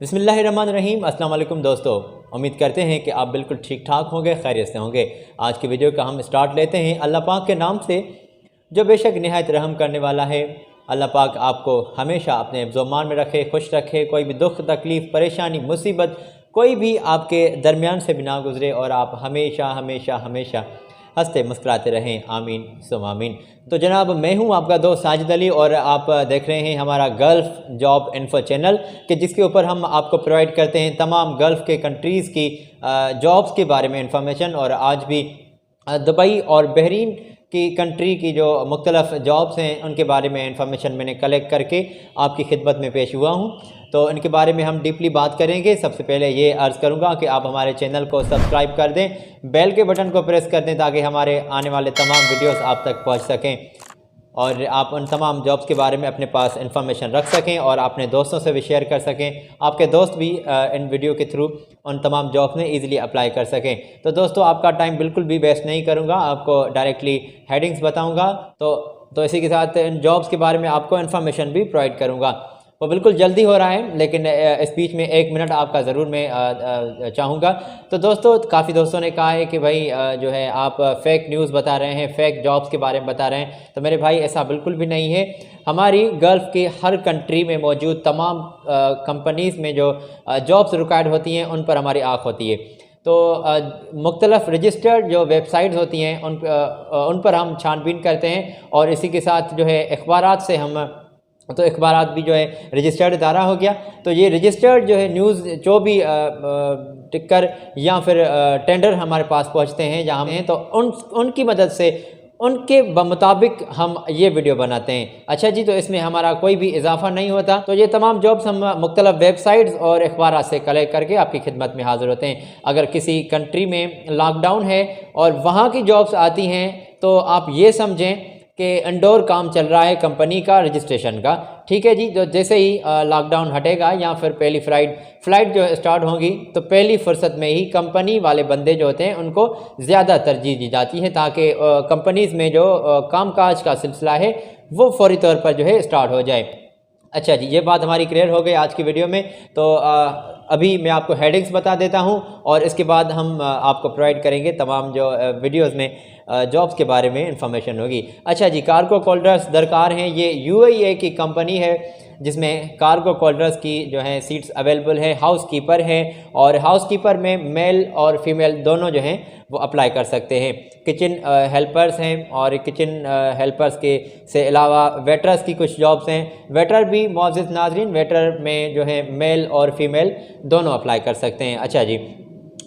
बिस्मिल्लाहिर्रहमानिर्रहीम। अस्सलाम वालेकुम दोस्तों, उम्मीद करते हैं कि आप बिल्कुल ठीक ठाक होंगे, खैरियत से होंगे। आज की वीडियो का हम स्टार्ट लेते हैं अल्लाह पाक के नाम से, जो बेशक निहायत रहम करने वाला है। अल्लाह पाक आपको हमेशा अपने ज़ुमान में रखे, खुश रखे, कोई भी दुख तकलीफ़ परेशानी मुसीबत कोई भी आपके दरमियान से भी ना गुज़रे और आप हमेशा हमेशा हमेशा हंसते मुस्कुराते रहें। आमीन सुम आमीन। तो जनाब, मैं हूं आपका दोस्त साजिद अली और आप देख रहे हैं हमारा गल्फ़ जॉब इन्फो चैनल कि जिसके ऊपर हम आपको प्रोवाइड करते हैं तमाम गल्फ़ के कंट्रीज़ की जॉब्स के बारे में इंफॉर्मेशन। और आज भी दुबई और बहरीन की कंट्री की जो मुख्तलिफ़ जॉब्स हैं उनके बारे में इंफॉर्मेशन मैंने कलेक्ट करके आपकी खिदमत में पेश हुआ हूँ। तो इनके बारे में हम डीपली बात करेंगे। सबसे पहले ये अर्ज़ करूँगा कि आप हमारे चैनल को सब्सक्राइब कर दें, बेल के बटन को प्रेस कर दें ताकि हमारे आने वाले तमाम वीडियोस आप तक पहुंच सकें और आप उन तमाम जॉब्स के बारे में अपने पास इंफॉर्मेशन रख सकें और अपने दोस्तों से भी शेयर कर सकें। आपके दोस्त भी इन वीडियो के थ्रू उन तमाम जॉब्स में ईज़िली अप्लाई कर सकें। तो दोस्तों, आपका टाइम बिल्कुल भी वेस्ट नहीं करूँगा, आपको डायरेक्टली हेडिंग्स बताऊँगा। तो इसी के साथ इन जॉब्स के बारे में आपको इन्फॉर्मेशन भी प्रोवाइड करूँगा। वो बिल्कुल जल्दी हो रहा है, लेकिन स्पीच में 1 मिनट आपका ज़रूर मैं चाहूँगा। तो दोस्तों, काफ़ी दोस्तों ने कहा है कि भाई जो है आप फ़ेक न्यूज़ बता रहे हैं, फ़ेक जॉब्स के बारे में बता रहे हैं। तो मेरे भाई, ऐसा बिल्कुल भी नहीं है। हमारी गल्फ़ के हर कंट्री में मौजूद तमाम कंपनीज़ में जो जॉब्स रिक्वायर्ड होती हैं उन पर हमारी आँख होती है। तो मुख्तलिफ़ रजिस्टर्ड जो वेबसाइट्स होती हैं उन पर हम छानबीन करते हैं और इसी के साथ जो है अखबारात से हम तो अखबारात भी जो है रजिस्टर्ड इदारा हो गया। तो ये रजिस्टर्ड जो है न्यूज़ जो भी टिक्कर या फिर टेंडर हमारे पास पहुंचते हैं जहां हैं, तो उनकी मदद से उनके मुताबिक हम ये वीडियो बनाते हैं। अच्छा जी, तो इसमें हमारा कोई भी इजाफा नहीं होता। तो ये तमाम जॉब्स हम मुख्तलिफ़ वेबसाइट्स और अखबारात से कलेक्ट करके आपकी खिदमत में हाज़िर होते हैं। अगर किसी कंट्री में लॉकडाउन है और वहाँ की जॉब्स आती हैं तो आप ये समझें कि इंडोर काम चल रहा है कंपनी का रजिस्ट्रेशन का। ठीक है जी, तो जैसे ही लॉकडाउन हटेगा या फिर पहली फ़्लाइट जो स्टार्ट होगी तो पहली फ़ुर्सत में ही कंपनी वाले बंदे जो होते हैं उनको ज़्यादा तरजीह दी जाती है ताकि कंपनीज़ में जो कामकाज का सिलसिला है वो फौरी तौर पर जो है स्टार्ट हो जाए। अच्छा जी, ये बात हमारी क्लियर हो गई आज की वीडियो में। तो अभी मैं आपको हेडिंग्स बता देता हूं और इसके बाद हम आपको प्रोवाइड करेंगे तमाम जो वीडियोस में जॉब्स के बारे में इंफॉर्मेशन होगी। अच्छा जी, कार्गो कोल्डर्स दरकार हैं। ये यूएई की कंपनी है जिसमें कार्गो कोल्डर्स की जो है सीट्स अवेलेबल है। हाउसकीपर है और हाउसकीपर में मेल और फीमेल दोनों जो हैं वो अप्लाई कर सकते हैं। किचन हेल्पर्स हैं और किचन हेल्पर्स के से अलावा वेटर्स की कुछ जॉब्स हैं। वेटर भी मुअज़्ज़िज़ नाज़रीन, वेटर में जो है मेल और फीमेल दोनों अप्लाई कर सकते हैं। अच्छा जी,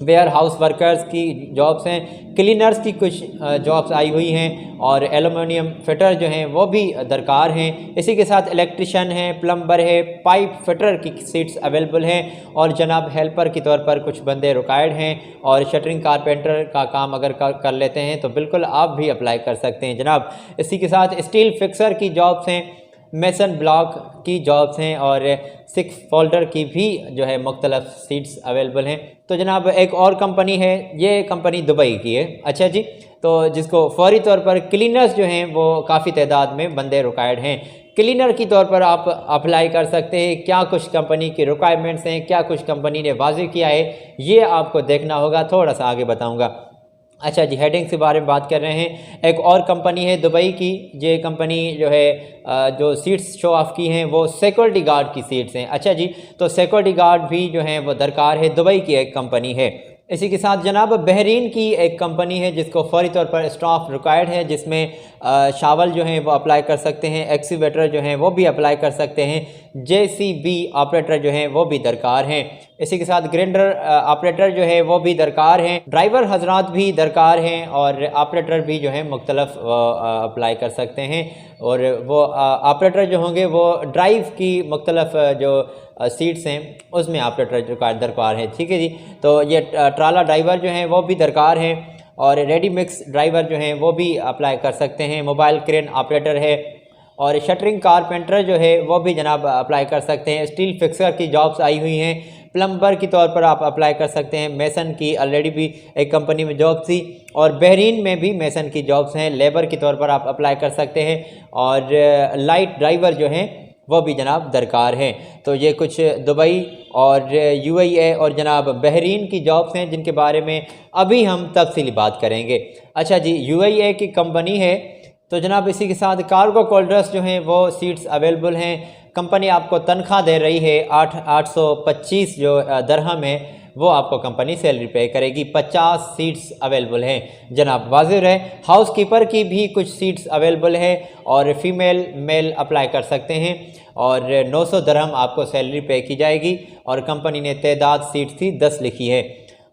वेयर हाउस वर्कर्स की जॉब्स हैं। क्लीनर्स की कुछ जॉब्स आई हुई हैं और एलुमिनियम फिटर जो हैं वो भी दरकार हैं। इसी के साथ इलेक्ट्रिशियन है, प्लम्बर है, पाइप फिटर की सीट्स अवेलेबल हैं और जनाब हेल्पर के तौर पर कुछ बंदे रिक्वायर्ड हैं। और शटरिंग कारपेंटर का काम अगर कर लेते हैं तो बिल्कुल आप भी अप्लाई कर सकते हैं जनाब। इसी के साथ स्टील फिक्सर की जॉब्स हैं, मेसन ब्लॉक की जॉब्स हैं और 6 फोल्डर की भी जो है मुख्तलिफ सीट्स अवेलेबल हैं। तो जनाब, एक और कंपनी है, ये कंपनी दुबई की है। अच्छा जी, तो जिसको फौरी तौर पर क्लीनर्स जो हैं वो काफ़ी तादाद में बंदे रिक्वायर्ड हैं। क्लीनर की तौर पर आप अप्लाई कर सकते हैं। क्या कुछ कंपनी की रिक्वायरमेंट्स हैं, क्या कुछ कंपनी ने वाज़ेह किया है, ये आपको देखना होगा। थोड़ा सा आगे बताऊँगा। अच्छा जी, हेडिंग्स के बारे में बात कर रहे हैं। एक और कंपनी है दुबई की, ये कंपनी जो है जो सीट्स शो ऑफ की हैं वो सिक्योरिटी गार्ड की सीट्स हैं। अच्छा जी, तो सिक्योरिटी गार्ड भी जो हैं वो दरकार है। दुबई की एक कंपनी है। इसी के साथ जनाब बहरीन की एक कंपनी है जिसको फौरी तौर पर स्टाफ रिक्वायर्ड है, जिसमें शावल जो हैं वो अप्लाई कर सकते हैं, एक्सीवेटर जो हैं वो भी अप्लाई कर सकते हैं, जेसीबी ऑपरेटर जो हैं वो भी दरकार हैं। इसी के साथ ग्राइंडर ऑपरेटर जो है वो भी दरकार हैं। ड्राइवर हजरात भी दरकार हैं और ऑपरेटर भी जो है मुख्तलिफ अप्लाई कर सकते हैं। और वो ऑपरेटर जो होंगे वो ड्राइव की मुख्तलिफ जो सीट्स हैं उसमें ऑपरेटर दरकार है। ठीक है जी, तो ये ट्राला ड्राइवर जो हैं वो भी दरकार हैं और रेडी मिक्स ड्राइवर जो हैं वो भी अप्लाई कर सकते हैं। मोबाइल क्रेन ऑपरेटर है और शटरिंग कारपेंटर जो है वो भी जनाब अप्लाई कर सकते हैं। स्टील फिक्सर की जॉब्स आई हुई हैं। प्लम्बर की तौर पर आप अप्लाई कर सकते हैं। मेसन की ऑलरेडी भी एक कंपनी में जॉब थी और बहरीन में भी मेसन की जॉब्स हैं। लेबर के तौर पर आप अप्लाई कर सकते हैं और लाइट ड्राइवर जो हैं वो भी जनाब दरकार हैं। तो ये कुछ दुबई और यूएई और जनाब बहरीन की जॉब्स हैं जिनके बारे में अभी हम तफसीली बात करेंगे। अच्छा जी, यूएई की कंपनी है, तो जनाब इसी के साथ कार्गो कोल्डर्स जो हैं वो सीट्स अवेलेबल हैं। कंपनी आपको तनख्वाह दे रही है 825 जो दरहम है वो आपको कंपनी सैलरी पे करेगी। 50 सीट्स अवेलेबल हैं जनाब। वाज़िह है, हाउस कीपर की भी कुछ सीट्स अवेलेबल है और फीमेल मेल अप्लाई कर सकते हैं और 900 दरहम आपको सैलरी पे की जाएगी और कंपनी ने तादाद सीट्स थी 10 लिखी है।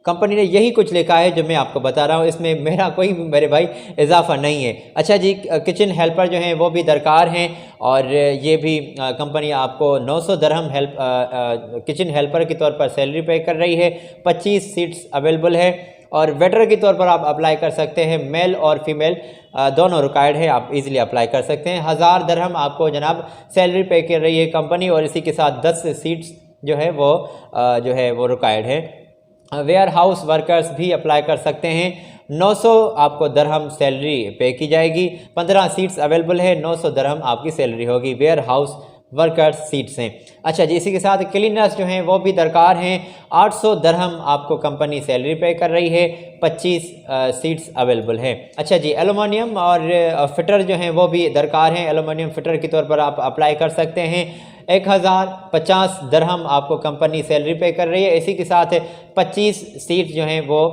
कंपनी ने यही कुछ लिखा है जो मैं आपको बता रहा हूँ, इसमें मेरा कोई मेरे भाई इजाफा नहीं है। अच्छा जी, किचन हेल्पर जो हैं वो भी दरकार हैं और ये भी कंपनी आपको 900 दरहम किचन हेल्पर के तौर पर सैलरी पे कर रही है। 25 सीट्स अवेलेबल है और वेटर के तौर पर आप अप्लाई कर सकते हैं। मेल और फीमेल दोनों रिक्वायर्ड है, आप इजीली अप्लाई कर सकते हैं। 1000 दरहम आपको जनाब सैलरी पे कर रही है कंपनी और इसी के साथ 10 सीट्स जो है वो रिक्वायर्ड है। वेयर हाउस वर्कर्स भी अप्लाई कर सकते हैं। 900 आपको दरहम सैलरी पे की जाएगी। 15 सीट्स अवेलेबल है, 900 दरहम आपकी सैलरी होगी। वेयर हाउस वर्कर्स सीट्स हैं। अच्छा जी, इसी के साथ क्लीनर्स जो हैं वो भी दरकार हैं। 800 दरहम आपको कंपनी सैलरी पे कर रही है। 25 सीट्स अवेलेबल है। अच्छा जी, एलुमिनियम और फिटर जो हैं वो भी दरकार हैं। एलुमिनियम फिटर के तौर पर आप अप्लाई कर सकते हैं। 1050 दरहम आपको कंपनी सैलरी पे कर रही है। इसी के साथ 25 सीट जो हैं वो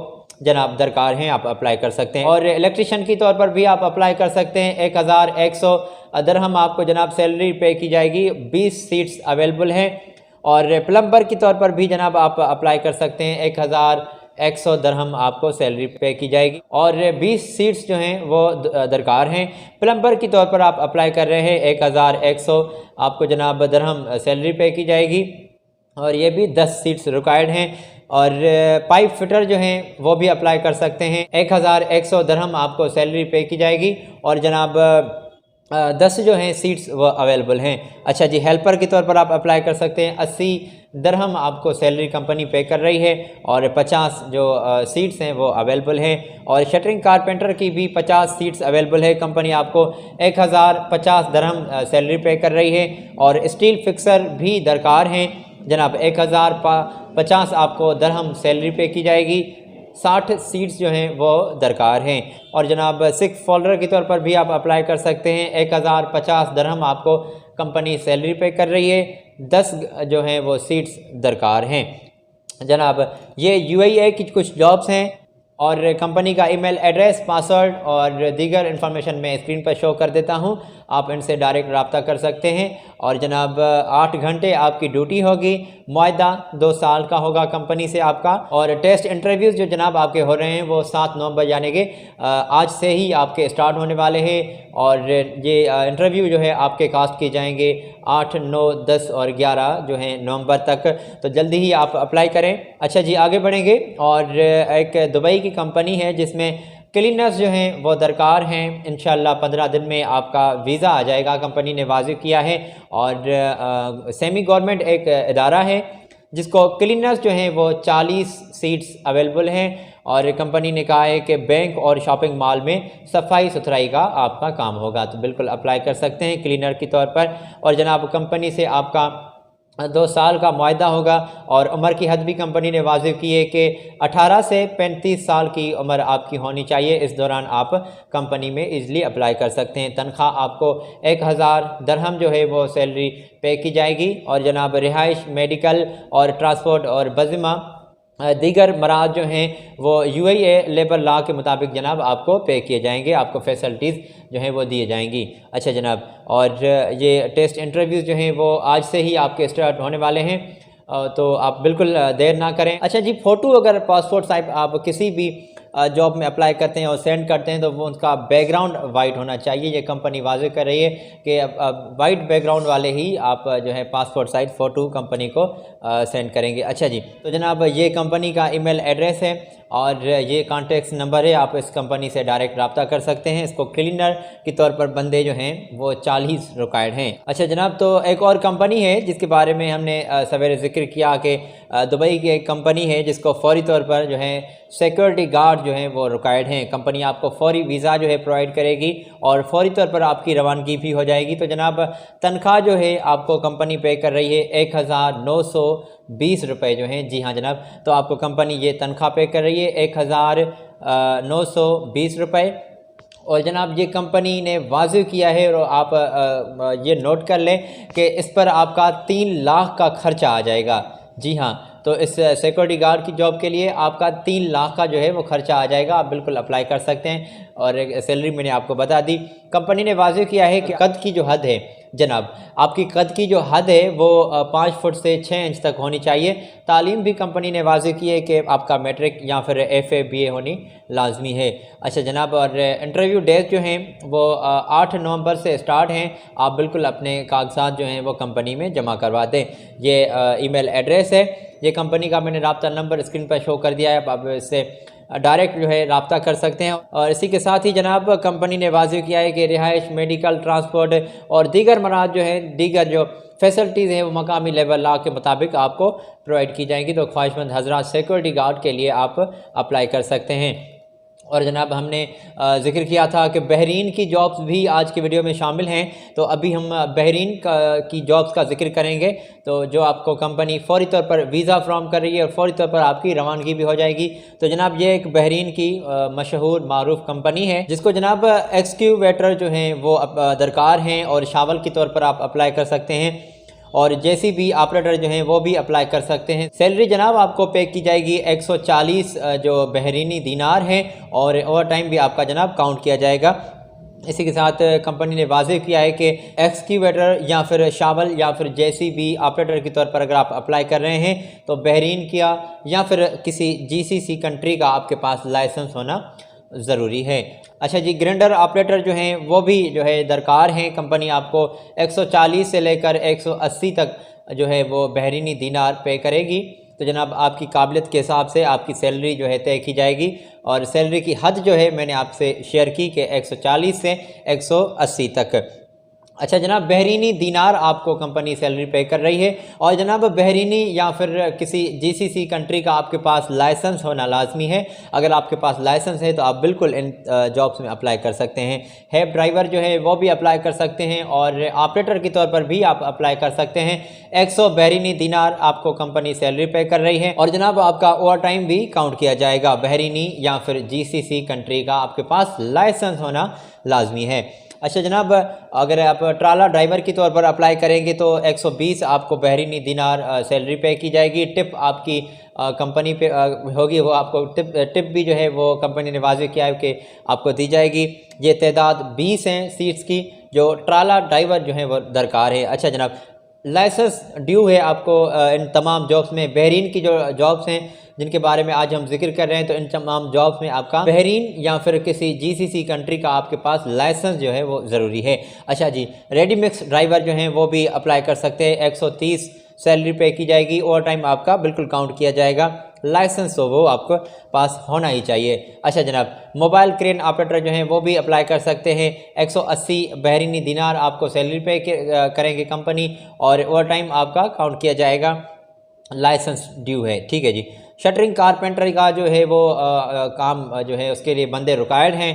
जनाब दरकार हैं, आप अप्लाई कर सकते हैं। और इलेक्ट्रिशियन के तौर पर भी आप अप्लाई कर सकते हैं। 1100 दरहम आपको जनाब सैलरी पे की जाएगी। 20 सीट्स अवेलेबल हैं। और प्लम्बर के तौर पर भी जनाब आप अप्लाई कर सकते हैं। 1100 दरहम आपको सैलरी पे की जाएगी और 20 सीट्स जो हैं वो दरकार हैं। प्लम्बर के तौर पर आप अप्लाई कर रहे हैं। 1100 आपको जनाब दरहम सैलरी पे की जाएगी और ये भी 10 सीट्स रिक्वायर्ड हैं। और पाइप फिटर जो हैं वो भी अप्लाई कर सकते हैं। 1100 दरहम आपको सैलरी पे की जाएगी और जनाब 10 जो हैं सीट्स वो अवेलेबल हैं। अच्छा जी, हेल्पर के तौर पर आप अप्लाई कर सकते हैं। 80 दरहम आपको सैलरी कंपनी पे कर रही है और 50 जो सीट्स हैं वो अवेलेबल हैं। और शटरिंग कारपेंटर की भी 50 सीट्स अवेलेबल है। कंपनी आपको 1050 दरहम सैलरी पे कर रही है। और स्टील फिक्सर भी दरकार हैं जनाब। 1050 आपको दरहम सैलरी पे की जाएगी। 60 सीट्स जो हैं वो दरकार हैं। और जनाब सिक्स फोल्डर के तौर पर भी आप अप्लाई कर सकते हैं। 1050 दरहम आपको कंपनी सैलरी पे कर रही है। 10 जो हैं वो सीट्स दरकार हैं जनाब। ये यूएई की कुछ जॉब्स हैं और कंपनी का ईमेल एड्रेस, पासवर्ड और दीगर इन्फॉर्मेशन मैं स्क्रीन पर शो कर देता हूं। आप इनसे डायरेक्ट रब्ता कर सकते हैं। और जनाब 8 घंटे आपकी ड्यूटी होगी। मुआहदा 2 साल का होगा कंपनी से आपका। और टेस्ट इंटरव्यूज़ जो जनाब आपके हो रहे हैं वो 7 नवंबर यानी कि आज से ही आपके स्टार्ट होने वाले हैं। और ये इंटरव्यू जो है आपके कास्ट किए जाएंगे 8, 9, 10 और 11 जो हैं नवंबर तक। तो जल्दी ही आप अप्लाई करें। अच्छा जी, आगे बढ़ेंगे। और एक दुबई की कंपनी है जिसमें क्लीनर्स जो हैं वो दरकार हैं। इंशाल्लाह 15 दिन में आपका वीज़ा आ जाएगा, कंपनी ने वाजिब किया है। और सेमी गवर्नमेंट एक इदारा है जिसको क्लीनर्स जो हैं वो 40 सीट्स अवेलेबल हैं। और कंपनी ने कहा है कि बैंक और शॉपिंग मॉल में सफाई सुथराई का आपका काम होगा। तो बिल्कुल अप्लाई कर सकते हैं क्लीनर के तौर पर। और जनाब कंपनी से आपका 2 साल का मुआहदा होगा। और उम्र की हद भी कंपनी ने वाजिब की है कि 18 से 35 साल की उम्र आपकी होनी चाहिए। इस दौरान आप कंपनी में इजली अप्लाई कर सकते हैं। तनख्वाह आपको 1000 दरहम जो है वो सैलरी पे की जाएगी। और जनाब रिहाइश, मेडिकल और ट्रांसपोर्ट और बज़िमा दीगर मराज जो हैं वो यूएई लेबर लॉ के मुताबिक जनाब आपको पे किए जाएंगे। आपको फैसिलिटीज़ जो हैं वो दिए जाएंगी। अच्छा जनाब, और ये टेस्ट इंटरव्यूज़ जो हैं वो आज से ही आपके स्टार्ट होने वाले हैं, तो आप बिल्कुल देर ना करें। अच्छा जी, फ़ोटो अगर पासपोर्ट साइज आप किसी भी जॉब में अप्लाई करते हैं और सेंड करते हैं तो वो उसका बैकग्राउंड वाइट होना चाहिए। ये कंपनी वाज़ेह कर रही है कि वाइट बैकग्राउंड वाले ही आप जो है पासपोर्ट साइज फ़ोटो कंपनी को सेंड करेंगे। अच्छा जी, तो जनाब ये कंपनी का ईमेल एड्रेस है और ये कॉन्टेक्ट नंबर है। आप इस कंपनी से डायरेक्ट रब्ता कर सकते हैं। इसको क्लीनर के तौर पर बंदे जो हैं वो 40 रिक्वायर्ड हैं। अच्छा जनाब, तो एक और कंपनी है जिसके बारे में हमने सवेरे जिक्र किया कि दुबई की एक कंपनी है जिसको फौरी तौर पर जो है सिक्योरिटी गार्ड जो हैं वो रिक्वायर्ड हैं। कंपनी आपको फौरी वीज़ा जो है प्रोवाइड करेगी और फौरी तौर पर आपकी रवानगी भी हो जाएगी। तो जनाब तनख्वाह जो है आपको कंपनी पे कर रही है 1920 रुपये जो हैं। जी हाँ जनाब, तो आपको कंपनी ये तनख्वाह पे कर रही है 1920 रुपये। और जनाब ये कंपनी ने वाज़ेह किया है और आप ये नोट कर लें कि इस पर आपका 3 लाख का खर्चा आ जाएगा। जी हाँ, तो इस सिक्योरिटी गार्ड की जॉब के लिए आपका 3 लाख का जो है वो खर्चा आ जाएगा। आप बिल्कुल अप्लाई कर सकते हैं और सैलरी मैंने आपको बता दी। कंपनी ने वाज़ेह किया है कि कद की जो हद है जनाब, आपकी कद की जो हद है वो 5 फुट से 6 इंच तक होनी चाहिए। तालीम भी कंपनी ने वाज़ेह की है कि आपका मैट्रिक या फिर FA BA होनी लाजमी है। अच्छा जनाब, और इंटरव्यू डेट जो हैं वो 8 नवंबर से स्टार्ट हैं। आप बिल्कुल अपने कागजात जो हैं वो कंपनी में जमा करवा दें। ये ईमेल एड्रेस है, ये कंपनी का मैंने राब्ता नंबर स्क्रीन पर शो कर दिया है, आप इससे डायरेक्ट जो है रब्ता कर सकते हैं। और इसी के साथ ही जनाब कंपनी ने वाज़ेह किया है कि रिहाइश, मेडिकल, ट्रांसपोर्ट और दीगर मराद जो हैं, दीगर जो फैसिलिटीज़ हैं वो मकामी लेवल लॉ के मुताबिक आपको प्रोवाइड की जाएंगी। तो ख्वाहिशमंद हजरात सिक्योरिटी गार्ड के लिए आप अप्लाई कर सकते हैं। और जनाब हमने ज़िक्र किया था कि बहरीन की जॉब्स भी आज की वीडियो में शामिल हैं। तो अभी हम बहरीन की जॉब्स का जिक्र करेंगे, तो जो आपको कंपनी फ़ौरी तौर पर वीज़ा फ्राहम कर रही है और फ़ौरी तौर पर आपकी रवानगी भी हो जाएगी। तो जनाब ये एक बहरीन की मशहूर मारूफ कंपनी है जिसको जनाब एक्सक्यूवेटर जो हैं वो दरकार हैं और शावल के तौर पर आप अप्लाई कर सकते हैं और JCB ऑपरेटर जो हैं वो भी अप्लाई कर सकते हैं। सैलरी जनाब आपको पे की जाएगी 140 जो बहरीनी दीनार हैं और ओवर टाइम भी आपका जनाब काउंट किया जाएगा। इसी के साथ कंपनी ने वाज़ेह किया है कि एक्सक्यूवेटर या फिर शावल या फिर JCB ऑपरेटर के तौर पर अगर आप अप्लाई कर रहे हैं तो बहरीन का या फिर किसी GCC कंट्री का आपके पास लाइसेंस होना ज़रूरी है। अच्छा जी, ग्राइंडर ऑपरेटर जो हैं वो भी जो है दरकार हैं। कंपनी आपको 140 से लेकर 180 तक जो है वो बहरीनी दीनार पे करेगी। तो जनाब आपकी काबिलियत के हिसाब से आपकी सैलरी जो है तय की जाएगी और सैलरी की हद जो है मैंने आपसे शेयर की कि 140 से 180 तक। अच्छा जनाब, बहरीनी दीनार आपको कंपनी सैलरी पे कर रही है और जनाब बहरीनी या फिर किसी GCC कंट्री का आपके पास लाइसेंस होना लाजमी है। अगर आपके पास लाइसेंस है तो आप बिल्कुल इन जॉब्स में अप्लाई कर सकते हैं। हैब ड्राइवर जो है वो भी अप्लाई कर सकते हैं और ऑपरेटर के तौर पर भी आप अप्लाई कर सकते हैं। 100 बहरीनी दीनार आपको कंपनी सैलरी पे कर रही है और जनाब आपका ओवर टाइम भी काउंट किया जाएगा। बहरीनी या फिर GCC कंट्री का आपके पास लाइसेंस होना लाजमी है। अच्छा जनाब, अगर आप ट्राला ड्राइवर के तौर पर अप्लाई करेंगे तो 120 आपको बहरीनी दीनार सैलरी पे की जाएगी। टिप आपकी कंपनी पे होगी, वो आपको टिप भी जो है वो कंपनी ने वाज़ेह किया है कि आपको दी जाएगी। ये तादाद 20 हैं सीट्स की जो ट्राला ड्राइवर जो है वो दरकार है। अच्छा जनाब, लाइसेंस ड्यू है आपको इन तमाम जॉब्स में। बहरीन की जो जॉब्स हैं जिनके बारे में आज हम जिक्र कर रहे हैं, तो इन तमाम जॉब्स में आपका बहरीन या फिर किसी GCC कंट्री का आपके पास लाइसेंस जो है वो ज़रूरी है। अच्छा जी, रेडी मिक्स ड्राइवर जो हैं वो भी अप्लाई कर सकते हैं। 130 सैलरी पे की जाएगी, ओवर टाइम आपका बिल्कुल काउंट किया जाएगा। लाइसेंस तो वो आपको पास होना ही चाहिए। अच्छा जनाब, मोबाइल क्रेन ऑपरेटर जो हैं वो भी अप्लाई कर सकते हैं। 180 बहरीनी दीनार आपको सैलरी पे करेंगे कंपनी और ओवर टाइम आपका काउंट किया जाएगा। लाइसेंस ड्यू है, ठीक है जी। शटरिंग कारपेंटर का जो है वो काम जो है उसके लिए बंदे रिक्वायर्ड हैं।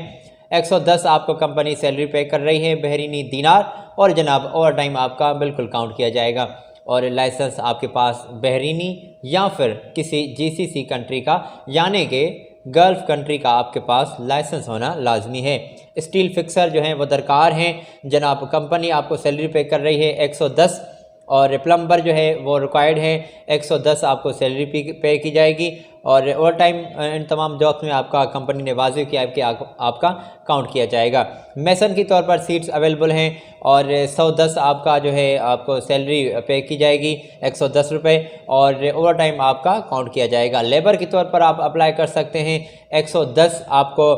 110 आपको कंपनी सैलरी पे कर रही है बहरीनी दीनार और जनाब ओवर टाइम आपका बिल्कुल काउंट किया जाएगा और लाइसेंस आपके पास बहरीनी या फिर किसी GCC कंट्री का यानी कि गल्फ़ कंट्री का आपके पास लाइसेंस होना लाजमी है। स्टील फिक्सर जो हैं वो दरकार हैं। जनाब कंपनी आपको सैलरी पे कर रही है 110 और प्लम्बर जो है वो रिक्वायर्ड है। 110 आपको सैलरी पे की जाएगी और ओवर टाइम इन तमाम जॉब्स में आपका कंपनी ने वाज़ेह किया है कि आपका काउंट किया जाएगा। मेसन की तौर पर सीट्स अवेलेबल हैं और 110 आपका जो है आपको सैलरी पे की जाएगी 110 रुपये और ओवर टाइम आपका काउंट किया जाएगा। लेबर के तौर पर आप अप्लाई कर सकते हैं। 110 आपको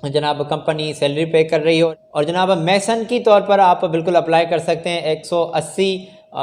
जनाब कंपनी सैलरी पे कर रही हो और जनाब मेसन की तौर पर आप बिल्कुल अप्लाई कर सकते हैं। 180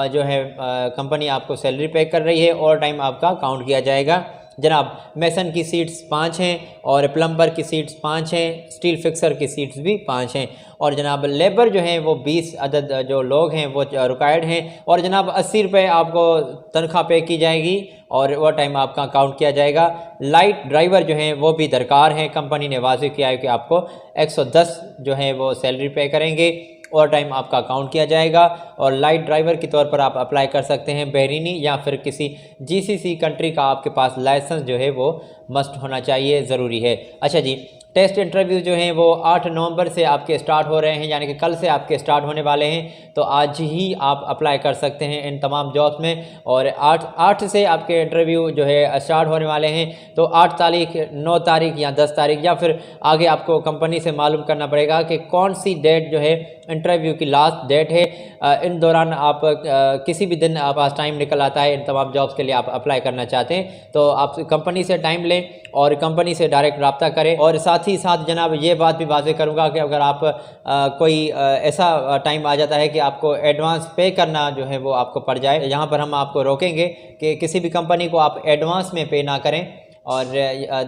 जो है कंपनी आपको सैलरी पे कर रही है, ओवर टाइम आपका काउंट किया जाएगा। जनाब मेसन की सीट्स 5 हैं और प्लम्बर की सीट्स 5 हैं, स्टील फिक्सर की सीट्स भी 5 हैं और जनाब लेबर जो हैं वो 20 अदद जो लोग हैं वो रिक्वायर्ड हैं और जनाब 80 रुपये आपको तनख्वाह पे की जाएगी और ओवर टाइम आपका काउंट किया जाएगा। लाइट ड्राइवर जो हैं वो भी दरकार हैं, कंपनी ने वाज़िह किया है कि आपको 110 जो है वो सैलरी पे करेंगे, ओवर टाइम आपका काउंट किया जाएगा और लाइट ड्राइवर के तौर पर आप अप्लाई कर सकते हैं। बहरीनी या फिर किसी जीसीसी कंट्री का आपके पास लाइसेंस जो है वो मस्ट होना चाहिए, ज़रूरी है। अच्छा जी, टेस्ट इंटरव्यू जो हैं वो 8 नवंबर से आपके स्टार्ट हो रहे हैं, यानी कि कल से आपके स्टार्ट होने वाले हैं। तो आज ही आप अप्लाई कर सकते हैं इन तमाम जॉब्स में और 8 से आपके इंटरव्यू जो है स्टार्ट होने वाले हैं। तो 8 तारीख, 9 तारीख या 10 तारीख या फिर आगे आपको कंपनी से मालूम करना पड़ेगा कि कौन सी डेट जो है इंटरव्यू की लास्ट डेट है। इन दौरान आप किसी भी दिन आप पास टाइम निकल आता है इन तमाम जॉब्स के लिए आप अप्लाई करना चाहते हैं तो आप कंपनी से टाइम लें और कंपनी से डायरेक्ट रब्ता करें। और साथ ही साथ जनाब ये बात भी वाज़ेह करूँगा कि अगर आप कोई ऐसा टाइम आ जाता है कि आपको एडवांस पे करना जो है वो आपको पड़ जाए, यहाँ पर हम आपको रोकेंगे कि किसी भी कंपनी को आप एडवांस में पे ना करें और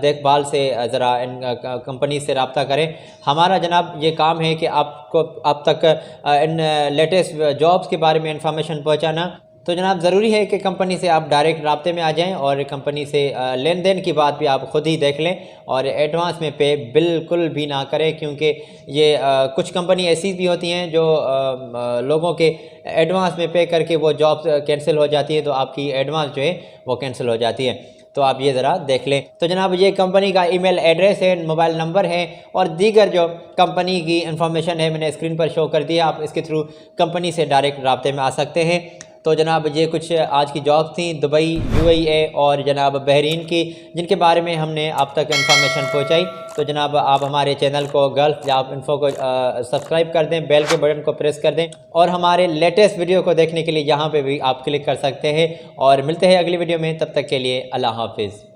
देखभाल से ज़रा इन कंपनी से रब्ता करें। हमारा जनाब ये काम है कि आपको अब तक इन लेटेस्ट जॉब्स के बारे में इंफॉर्मेशन पहुंचाना। तो जनाब ज़रूरी है कि कंपनी से आप डायरेक्ट रब्ते में आ जाएं और कंपनी से लेन देन की बात भी आप ख़ुद ही देख लें और एडवांस में पे बिल्कुल भी ना करें, क्योंकि ये कुछ कंपनी ऐसी भी होती हैं जो लोगों के एडवांस में पे करके वो जॉब कैंसिल हो जाती है, तो आपकी एडवांस जो है वो कैंसिल हो जाती है। तो आप ये ज़रा देख लें। तो जनाब ये कंपनी का ईमेल एड्रेस है, मोबाइल नंबर है और दीगर जो कंपनी की इंफॉर्मेशन है मैंने स्क्रीन पर शो कर दिया। आप इसके थ्रू कंपनी से डायरेक्ट रब्ते में आ सकते हैं। तो जनाब ये कुछ आज की जॉब थी दुबई, यूएई और जनाब बहरीन की, जिनके बारे में हमने आप तक इंफॉर्मेशन पहुंचाई। तो जनाब आप हमारे चैनल को गल्फ जॉब इन्फो को सब्सक्राइब कर दें, बेल के बटन को प्रेस कर दें और हमारे लेटेस्ट वीडियो को देखने के लिए यहाँ पे भी आप क्लिक कर सकते हैं। और मिलते हैं अगली वीडियो में, तब तक के लिए अल्लाह हाफिज़।